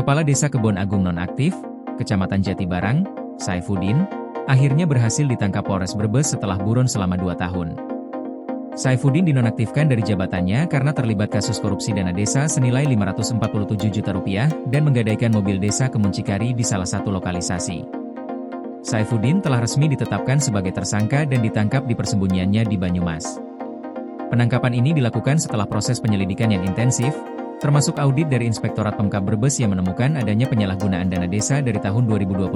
Kepala Desa Kebon Agung nonaktif, Kecamatan Jatibarang, Saifuddin, akhirnya berhasil ditangkap Polres Brebes setelah buron selama 2 tahun. Saifuddin dinonaktifkan dari jabatannya karena terlibat kasus korupsi dana desa senilai Rp547 juta dan menggadaikan mobil desa ke Muncikari di salah satu lokalisasi. Saifuddin telah resmi ditetapkan sebagai tersangka dan ditangkap di persembunyiannya di Banyumas. Penangkapan ini dilakukan setelah proses penyelidikan yang intensif, termasuk audit dari Inspektorat Pemkab Brebes yang menemukan adanya penyalahgunaan dana desa dari tahun 2022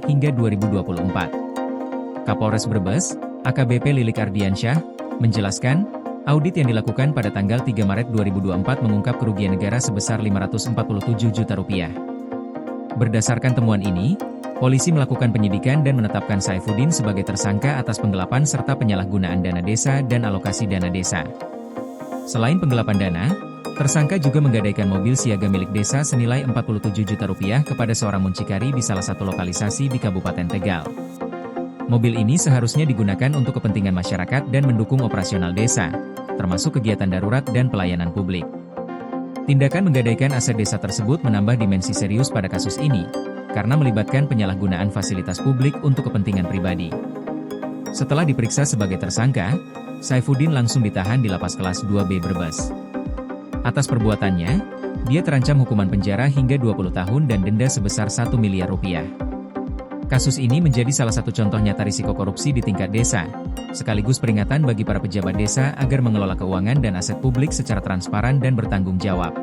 hingga 2024. Kapolres Brebes, AKBP Lilik Ardiansyah, menjelaskan, audit yang dilakukan pada tanggal 3 Maret 2024 mengungkap kerugian negara sebesar Rp547 juta. Berdasarkan temuan ini, polisi melakukan penyidikan dan menetapkan Saifuddin sebagai tersangka atas penggelapan serta penyalahgunaan dana desa dan alokasi dana desa. Selain penggelapan dana, tersangka juga menggadaikan mobil siaga milik desa senilai Rp47 juta kepada seorang muncikari di salah satu lokalisasi di Kabupaten Tegal. Mobil ini seharusnya digunakan untuk kepentingan masyarakat dan mendukung operasional desa, termasuk kegiatan darurat dan pelayanan publik. Tindakan menggadaikan aset desa tersebut menambah dimensi serius pada kasus ini, karena melibatkan penyalahgunaan fasilitas publik untuk kepentingan pribadi. Setelah diperiksa sebagai tersangka, Saifuddin langsung ditahan di Lapas Kelas 2B Brebes. Atas perbuatannya, dia terancam hukuman penjara hingga 20 tahun dan denda sebesar Rp1 miliar. Kasus ini menjadi salah satu contoh nyata risiko korupsi di tingkat desa, sekaligus peringatan bagi para pejabat desa agar mengelola keuangan dan aset publik secara transparan dan bertanggung jawab.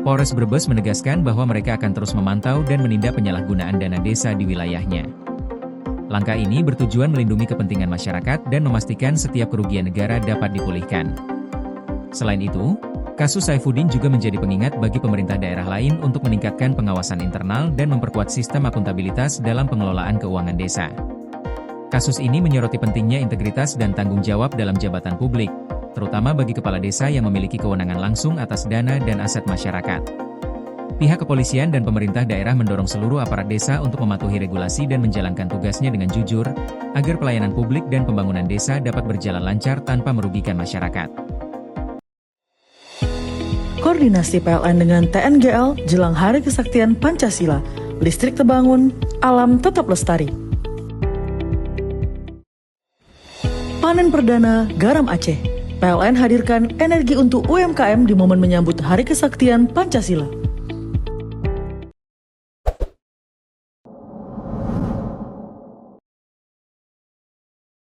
Polres Brebes menegaskan bahwa mereka akan terus memantau dan menindak penyalahgunaan dana desa di wilayahnya. Langkah ini bertujuan melindungi kepentingan masyarakat dan memastikan setiap kerugian negara dapat dipulihkan. Selain itu, kasus Saifuddin juga menjadi pengingat bagi pemerintah daerah lain untuk meningkatkan pengawasan internal dan memperkuat sistem akuntabilitas dalam pengelolaan keuangan desa. Kasus ini menyoroti pentingnya integritas dan tanggung jawab dalam jabatan publik, terutama bagi kepala desa yang memiliki kewenangan langsung atas dana dan aset masyarakat. Pihak kepolisian dan pemerintah daerah mendorong seluruh aparat desa untuk mematuhi regulasi dan menjalankan tugasnya dengan jujur, agar pelayanan publik dan pembangunan desa dapat berjalan lancar tanpa merugikan masyarakat. Koordinasi PLN dengan TNGL jelang Hari Kesaktian Pancasila, listrik terbangun, alam tetap lestari. Panen perdana garam Aceh. PLN hadirkan energi untuk UMKM di momen menyambut Hari Kesaktian Pancasila.